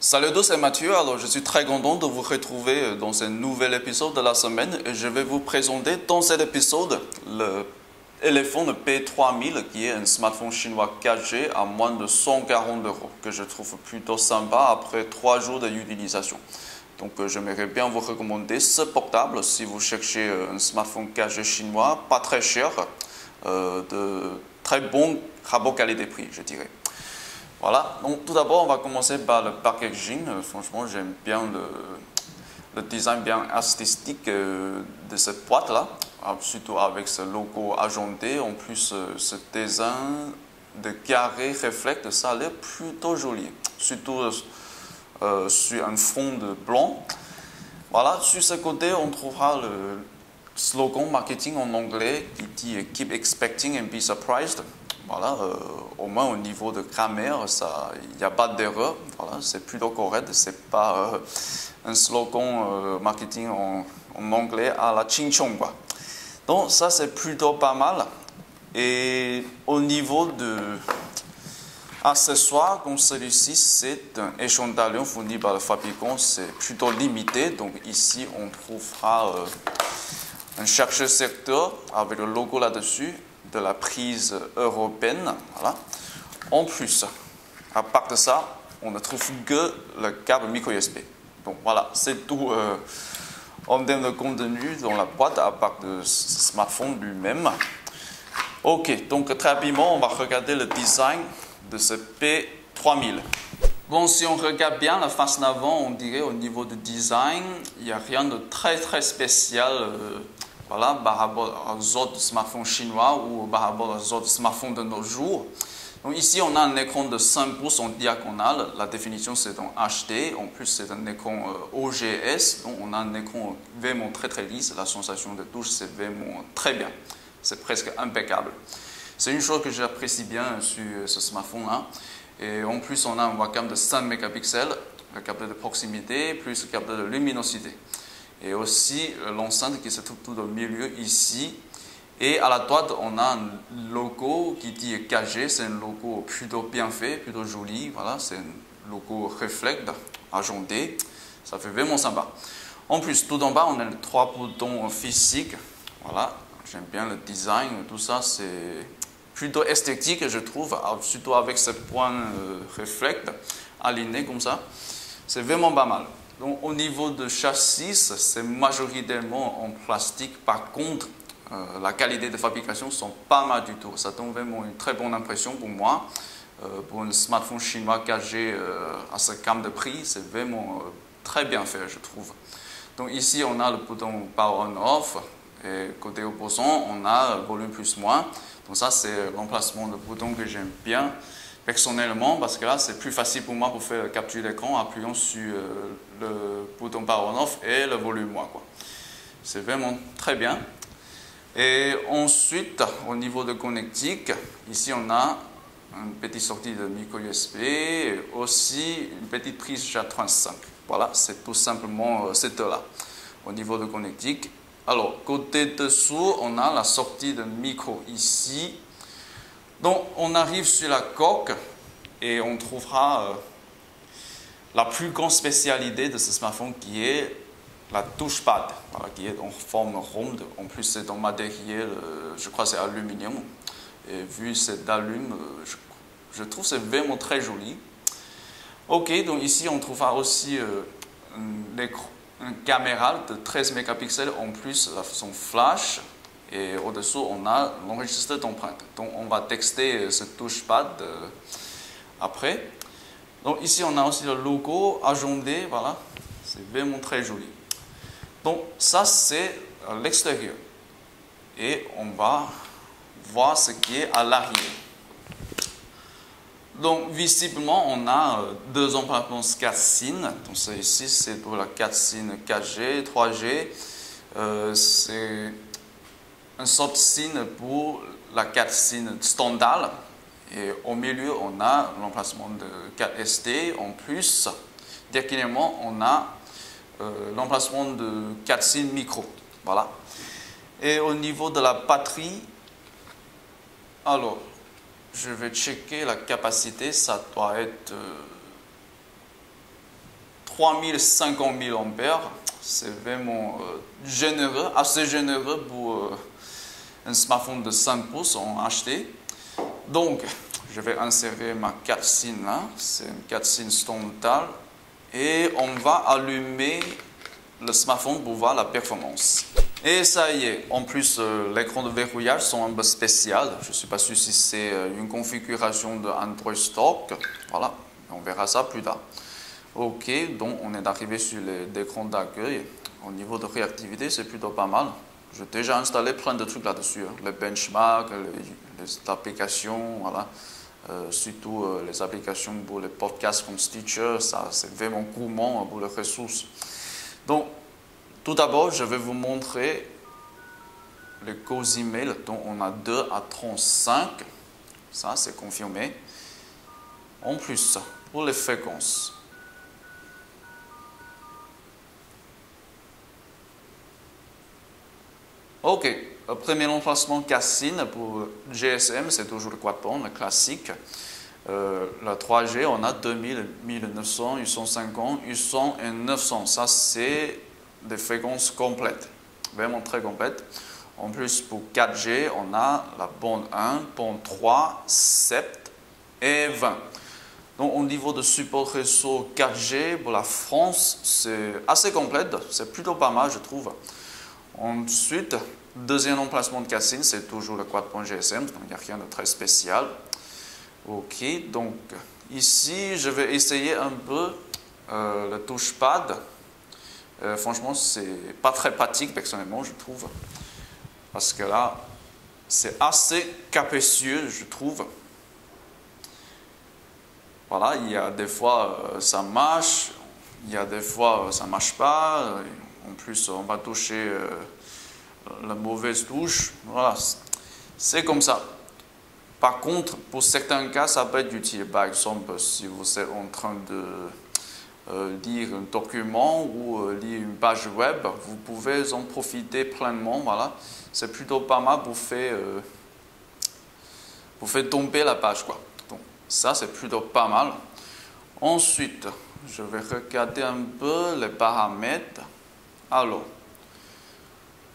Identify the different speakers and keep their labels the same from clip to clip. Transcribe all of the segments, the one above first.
Speaker 1: Salut à tous, c'est Mathieu. Alors, je suis très content de vous retrouver dans ce nouvel épisode de la semaine et je vais vous présenter dans cet épisode le téléphone P3000 qui est un smartphone chinois 4G à moins de 140 euros que je trouve plutôt sympa après 3 jours d'utilisation. Donc, j'aimerais bien vous recommander ce portable si vous cherchez un smartphone 4G chinois, pas très cher, de très bon rapport qualité-prix, je dirais. Voilà, donc tout d'abord, on va commencer par le packaging. Franchement, j'aime bien le design bien artistique de cette boîte-là, surtout avec ce logo argenté. En plus, ce design de carré reflète, ça a l'air plutôt joli, surtout sur un fond de blanc. Voilà, sur ce côté, on trouvera le slogan marketing en anglais qui dit « Keep expecting and be surprised ». Voilà, au moins au niveau de grammaire, il n'y a pas d'erreur. Voilà, c'est plutôt correct. C'est pas un slogan marketing en anglais à la Ching Chong, quoi. Donc ça, c'est plutôt pas mal. Et au niveau de accessoires comme celui-ci, c'est un échantillon fourni par le fabricant. C'est plutôt limité. Donc ici, on trouvera un chargeur secteur avec le logo là-dessus, de la prise européenne. Voilà. En plus, à part de ça, on ne trouve que le câble micro USB. Donc voilà, c'est tout en termes de contenu dans la boîte, à part de ce smartphone lui-même. Ok, donc très rapidement, on va regarder le design de ce P3000. Bon, si on regarde bien la face d'avant, on dirait au niveau du design, il n'y a rien de très spécial. Voilà, par rapport aux autres smartphones chinois ou par rapport aux autres smartphones de nos jours. Donc ici, on a un écran de 5 pouces en diagonale. La définition, c'est en HD. En plus, c'est un écran OGS. Donc, on a un écran vraiment très lisse. La sensation de touche, c'est vraiment très bien. C'est presque impeccable. C'est une chose que j'apprécie bien sur ce smartphone-là. Et en plus, on a un webcam de 5 mégapixels, le capteur de proximité, plus le capteur de luminosité. Et aussi l'enceinte qui se trouve tout au milieu ici. Et à la droite, on a un logo qui dit 4G. C'est un logo plutôt bien fait, plutôt joli. Voilà, c'est un logo reflect, argenté. Ça fait vraiment sympa. En plus, tout en bas, on a les 3 boutons physiques. Voilà, j'aime bien le design. Tout ça, c'est plutôt esthétique, je trouve. Surtout avec ce point reflect aligné comme ça. C'est vraiment pas mal. Donc, au niveau de châssis, c'est majoritairement en plastique. Par contre, la qualité de fabrication ne sont pas mal du tout. Ça donne vraiment une très bonne impression pour moi. Pour un smartphone chinois 4G à ce gamme de prix, c'est vraiment très bien fait, je trouve. Donc ici, on a le bouton Power On/Off. Et côté opposant, on a volume plus/moins. Donc ça, c'est l'emplacement de bouton que j'aime bien. Personnellement, parce que là, c'est plus facile pour moi pour faire la capture d'écran en appuyant sur le bouton Power On/Off et le volume moins, quoi. C'est vraiment très bien. Et ensuite, au niveau de connectique, ici on a une petite sortie de micro USB et aussi une petite prise JAT35. Voilà, c'est tout simplement cette là au niveau de connectique. Alors, côté dessous, on a la sortie de micro ici. Donc, on arrive sur la coque et on trouvera la plus grande spécialité de ce smartphone qui est la touchpad, voilà, qui est en forme ronde. En plus, c'est en matériel, je crois que c'est aluminium. Et vu c'est d'alum, je trouve que c'est vraiment très joli. Ok, donc ici, on trouvera aussi une caméra de 13 mégapixels, en plus la façon flash. Et au-dessous, on a l'enregistreur d'empreinte. Donc, on va texter ce touchpad après. Donc, ici, on a aussi le logo argenté. Voilà, c'est vraiment très joli. Donc, ça, c'est l'extérieur. Et on va voir ce qui est à l'arrière. Donc, visiblement, on a deux emplacements 4 SIM. Donc, ici, c'est pour la 4 SIM 4G, 3G. C'est un sort SIM pour la 4 SIM standard. Et au milieu, on a l'emplacement de 4 SD. En plus, dernièrement, on a l'emplacement de 4 SIM micro. Voilà. Et au niveau de la batterie, alors, je vais checker la capacité. Ça doit être 3050 mAh. C'est vraiment généreux, assez généreux pour un smartphone de 5 pouces en HD. Donc, je vais insérer ma 4 SIM là. C'est une 4 SIM standard. Et on va allumer le smartphone pour voir la performance. Et ça y est, en plus l'écran de verrouillage sont un peu spécial. Je ne suis pas sûr si c'est une configuration de Android stock. Voilà, on verra ça plus tard. Ok, donc on est arrivé sur l'écran d'accueil. Au niveau de réactivité, c'est plutôt pas mal. J'ai déjà installé plein de trucs là-dessus. Hein. Les benchmarks, les applications, voilà. Surtout les applications pour les podcasts comme Stitcher, ça c'est vraiment gourmand pour les ressources. Donc, tout d'abord, je vais vous montrer les causes email dont on a 2 à 35. Ça, c'est confirmé. En plus, pour les fréquences. Ok, le premier emplacement Cassine pour GSM, c'est toujours le quad-band, le classique. La 3G, on a 2000, 1900, 850, 800 et 900. Ça, c'est des fréquences complètes, vraiment très complètes. En plus, pour 4G, on a la bande 1, bande 3, 7 et 20. Donc, au niveau de support réseau 4G, pour la France, c'est assez complète. C'est plutôt pas mal, je trouve. Ensuite, deuxième emplacement de Cassine, c'est toujours le quad-band GSM, donc il n'y a rien de très spécial. Ok, donc ici, je vais essayer un peu le touchpad. Franchement, c'est pas très pratique, personnellement, je trouve. Parce que là, c'est assez capricieux, je trouve. Voilà, il y a des fois, ça marche. Il y a des fois, ça ne marche pas. En plus, on va toucher la mauvaise touche. Voilà, c'est comme ça. Par contre, pour certains cas, ça peut être utile. Par exemple, si vous êtes en train de lire un document ou lire une page web, vous pouvez en profiter pleinement. Voilà, c'est plutôt pas mal pour faire tomber la page, quoi. Donc, ça, c'est plutôt pas mal. Ensuite, je vais regarder un peu les paramètres. Alors,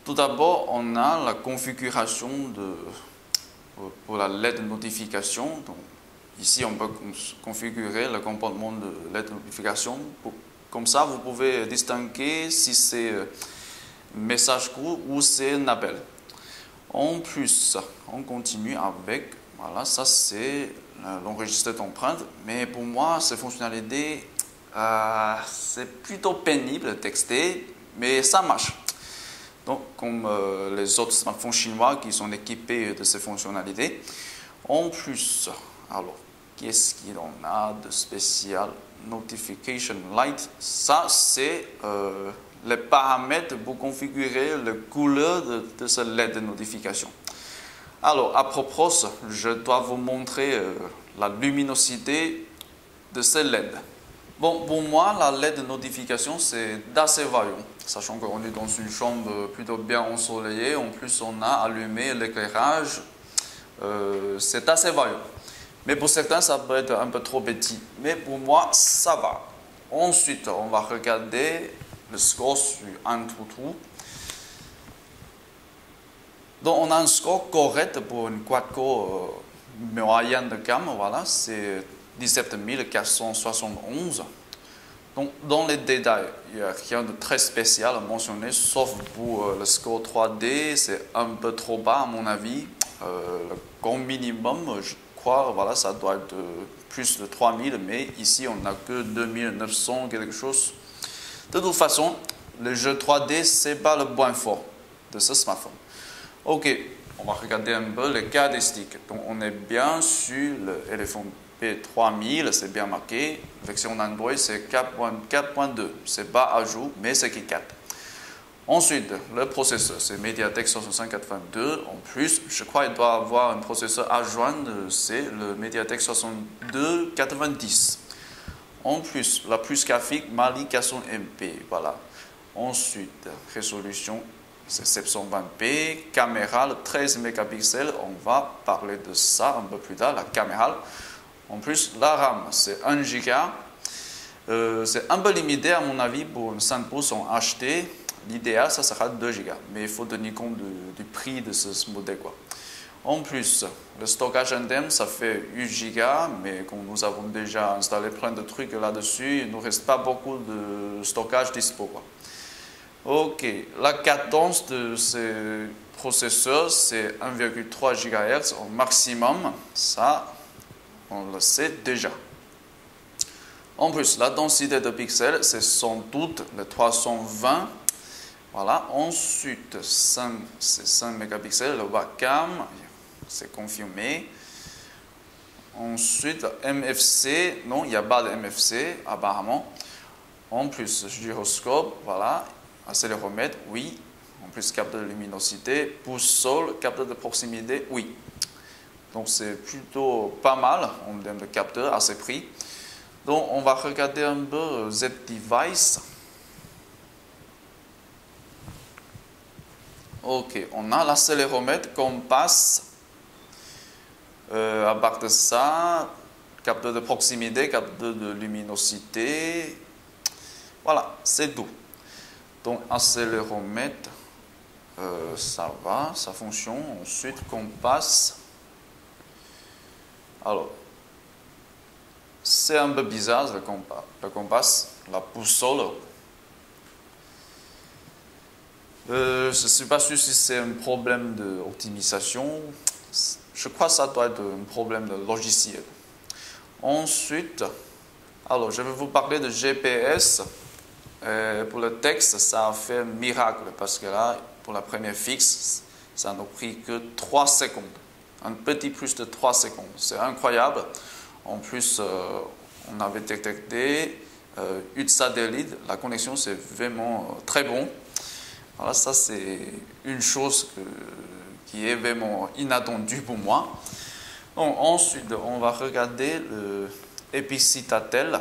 Speaker 1: tout d'abord, on a la configuration pour la LED notification. Donc, ici, on peut configurer le comportement de LED notification. Comme ça, vous pouvez distinguer si c'est message court ou c'est un appel. En plus, on continue avec, voilà, ça c'est l'enregistreur d'empreinte. Mais pour moi, ces fonctionnalités, c'est plutôt pénible de texter, mais ça marche. Donc, comme les autres smartphones chinois qui sont équipés de ces fonctionnalités. En plus, alors, qu'est-ce qu'il en a de spécial? Notification Light, ça c'est les paramètres pour configurer la couleur de ce LED de notification. Alors, à propos, je dois vous montrer la luminosité de ce LED. Bon, pour moi, la LED de notification, c'est d'assez vaillant, sachant qu'on est dans une chambre plutôt bien ensoleillée. En plus, on a allumé l'éclairage. C'est assez vaillant. Mais pour certains, ça peut être un peu trop petit. Mais pour moi, ça va. Ensuite, on va regarder le score sur AnTuTu. Donc, on a un score correct pour une quad-core moyenne de gamme. Voilà, c'est 17 471. Donc, dans les détails, il n'y a rien de très spécial à mentionner, sauf pour le score 3D, c'est un peu trop bas à mon avis. Le grand minimum, je crois, voilà, ça doit être plus de 3000, mais ici, on n'a que 2900 quelque chose. De toute façon, le jeu 3D, c'est pas le point fort de ce smartphone. Ok, on va regarder un peu les caractéristiques. Donc, on est bien sur le Elephant P3000, c'est bien marqué. Version Android, c'est 4.2. C'est pas à jour, mais c'est qui 4. Ensuite, le processeur, c'est MediaTek 6582. En plus, je crois qu'il doit avoir un processeur à joindre, c'est le MediaTek 6290. En plus, la puce graphique Mali 400MP. Voilà. Ensuite, résolution, c'est 720p. Caméra, le 13 mégapixels. On va parler de ça un peu plus tard, la caméra. En plus, la RAM, c'est 1 Go. C'est un peu limité à mon avis pour une 5 pouces en HD. L'idéal, ça sera 2 Go. Mais il faut tenir compte du prix de ce modèle, quoi. En plus, le stockage interne, ça fait 8 Go, mais comme nous avons déjà installé plein de trucs là-dessus, il ne nous reste pas beaucoup de stockage dispo, quoi. Ok, la cadence de ces processeurs, c'est 1,3 GHz au maximum. Ça, on le sait déjà. En plus, la densité de pixels, c'est sans doute le 320. Voilà. Ensuite, c'est 5 mégapixels. Le webcam, c'est confirmé. Ensuite, MFC. Non, il n'y a pas de MFC, apparemment. En plus, gyroscope, voilà. Accéléromètre, oui. En plus, capteur de luminosité. Boussole, capteur de proximité, oui. Donc, c'est plutôt pas mal en termes de capteur à ce prix. Donc, on va regarder un peu Z-Device. Ok, on a l'accéléromètre qu'on passe. À part de ça, capteur de proximité, capteur de luminosité. Voilà, c'est tout. Donc, accéléromètre, ça va, ça fonctionne. Ensuite, qu'on passe. Alors, c'est un peu bizarre le compas, la boussole. Je ne suis pas sûr si c'est un problème d'optimisation. Je crois que ça doit être un problème de logiciel. Ensuite, alors je vais vous parler de GPS. Pour le texte, ça a fait un miracle parce que là, pour la première fixe, ça n'a pris que 3 secondes. Un petit plus de 3 secondes. C'est incroyable. En plus, on avait détecté une satellite. La connexion, c'est vraiment très bon. Voilà, ça, c'est une chose qui est vraiment inattendue pour moi. Donc, ensuite, on va regarder le Epicitatel.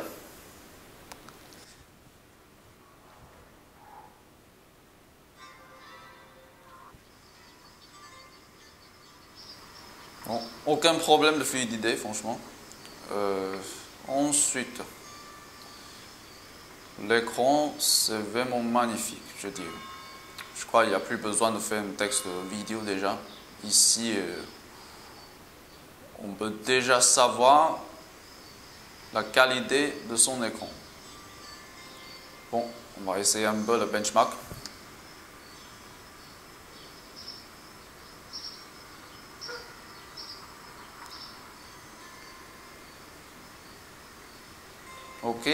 Speaker 1: Bon, aucun problème de fluidité, franchement. Ensuite, l'écran, c'est vraiment magnifique, je dirais. Je crois qu'il n'y a plus besoin de faire un texte vidéo déjà. Ici, on peut déjà savoir la qualité de son écran. Bon, on va essayer un peu le benchmark. Ok,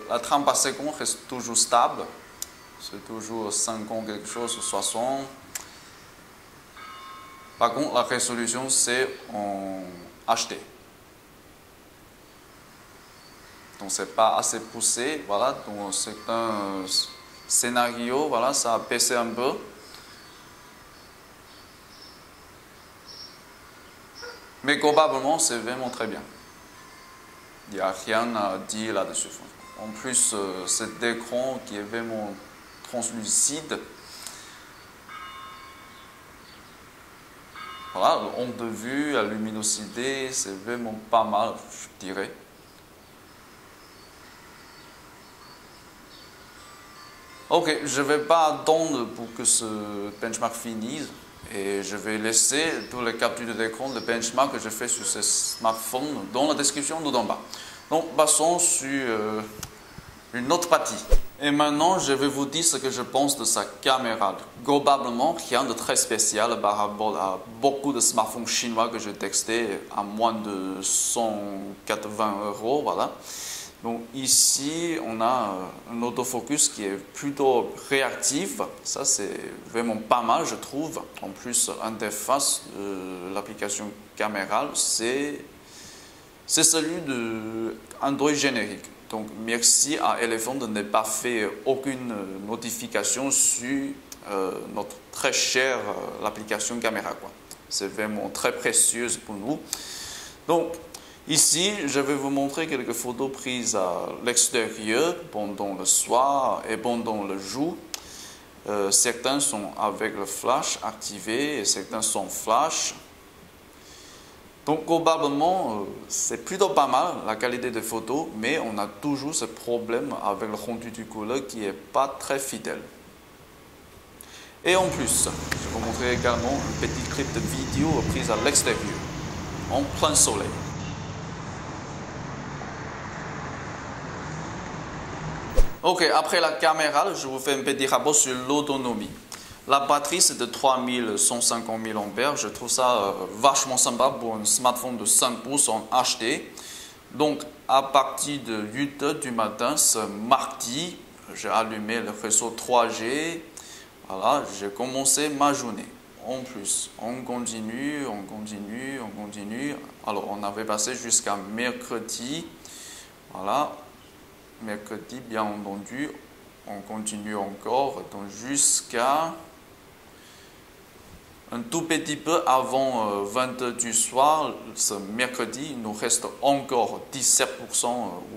Speaker 1: la trame par seconde reste toujours stable. C'est toujours 50 quelque chose, 60. Par contre, la résolution, c'est en HD. Donc, c'est pas assez poussé. Voilà, dans certains scénarios, voilà, ça a baissé un peu. Mais probablement, c'est vraiment très bien. Il n'y a rien à dire là-dessus. En plus, cet écran qui est vraiment translucide. Voilà, le onde de vue, la luminosité, c'est vraiment pas mal, je dirais. Ok, je ne vais pas attendre pour que ce benchmark finisse et je vais laisser tous les captures d'écran de benchmark que je fais sur ce smartphone dans la description tout en bas. Donc, passons sur une autre partie. Et maintenant, je vais vous dire ce que je pense de sa caméra. Globalement, rien de très spécial par rapport à beaucoup de smartphones chinois que j'ai testés à moins de 180 €. Voilà. Donc ici, on a un autofocus qui est plutôt réactif. Ça, c'est vraiment pas mal, je trouve. En plus, l'interface de l'application caméra, c'est celui de Android générique. Donc, merci à Elephone de ne pas faire aucune notification sur notre très chère l'application caméra. C'est vraiment très précieuse pour nous. Donc, ici, je vais vous montrer quelques photos prises à l'extérieur pendant le soir et pendant le jour. Certains sont avec le flash activé et certains sont flash. Donc probablement, c'est plutôt pas mal la qualité des photos, mais on a toujours ce problème avec le rendu du couleur qui n'est pas très fidèle. Et en plus, je vais vous montrer également un petit clip de vidéo prise à l'extérieur, en plein soleil. Ok, après la caméra, je vous fais un petit rapport sur l'autonomie. La batterie, c'est de 3150 mAh. Je trouve ça vachement sympa pour un smartphone de 5 pouces en HD. Donc, à partir de 8 h du matin, ce mardi, j'ai allumé le réseau 3G. Voilà, j'ai commencé ma journée. En plus, on continue. Alors, on avait passé jusqu'à mercredi. Voilà. Mercredi, bien entendu, on continue encore, donc jusqu'à un tout petit peu avant 20 h du soir, ce mercredi, il nous reste encore 17%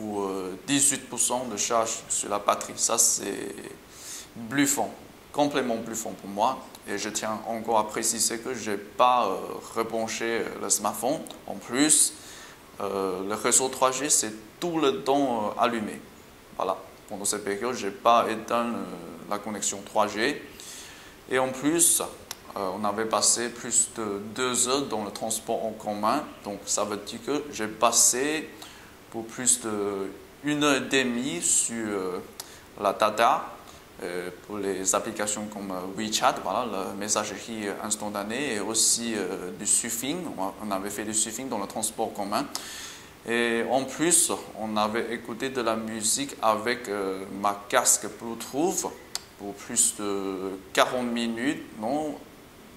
Speaker 1: ou 18% de charge sur la batterie. Ça, c'est bluffant, complètement bluffant pour moi. Et je tiens encore à préciser que je n'ai pas rebranché le smartphone. En plus, le réseau 3G, c'est tout le temps allumé. Voilà, pendant cette période, je n'ai pas éteint la connexion 3G. Et en plus, on avait passé plus de 2 heures dans le transport en commun. Donc, ça veut dire que j'ai passé pour plus de 1 heure et demie sur la data pour les applications comme WeChat, voilà, la messagerie instantanée et aussi du surfing. On avait fait du surfing dans le transport commun. Et en plus, on avait écouté de la musique avec ma casque Bluetooth pour plus de 40 minutes. Non,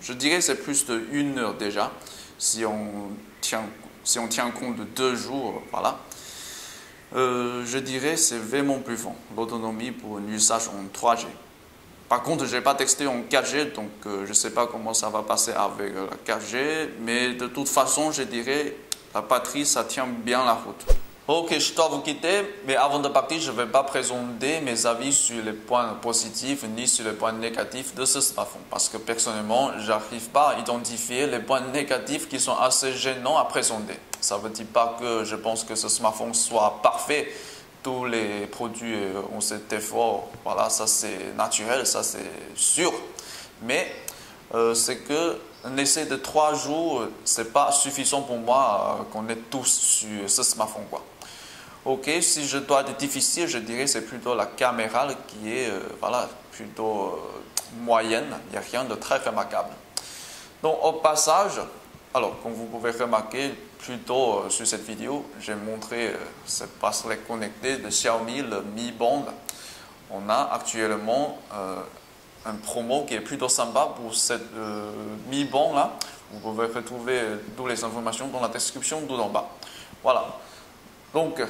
Speaker 1: je dirais que c'est plus de 1 heure déjà, si on tient compte de 2 jours. Voilà. Je dirais que c'est vraiment bluffant, l'autonomie pour un usage en 3G. Par contre, je n'ai pas texté en 4G, donc je ne sais pas comment ça va passer avec la 4G, mais de toute façon, je dirais la batterie, ça tient bien la route. Ok, je dois vous quitter, mais avant de partir, je ne vais pas présenter mes avis sur les points positifs ni sur les points négatifs de ce smartphone. Parce que personnellement, je n'arrive pas à identifier les points négatifs qui sont assez gênants à présenter. Ça ne veut dire pas que je pense que ce smartphone soit parfait. Tous les produits ont cet effort. Voilà, ça c'est naturel, ça c'est sûr. Mais c'est que un essai de 3 jours, c'est pas suffisant pour moi qu'on est tous sur ce smartphone, quoi. Ok, si je dois être difficile, je dirais c'est plutôt la caméra qui est voilà, plutôt moyenne. Il n'y a rien de très remarquable. Donc au passage, alors comme vous pouvez remarquer plutôt sur cette vidéo, j'ai montré ce bracelet connecté de Xiaomi, le Mi Band. On a actuellement un promo qui est plutôt sympa pour cette Mi Band là. Vous pouvez retrouver toutes les informations dans la description tout en bas. Voilà. Donc,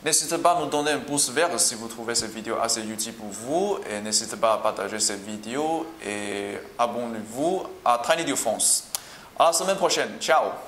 Speaker 1: n'hésitez pas à nous donner un pouce vert si vous trouvez cette vidéo assez utile pour vous. Et n'hésitez pas à partager cette vidéo et abonnez-vous à Tiny France. À la semaine prochaine. Ciao!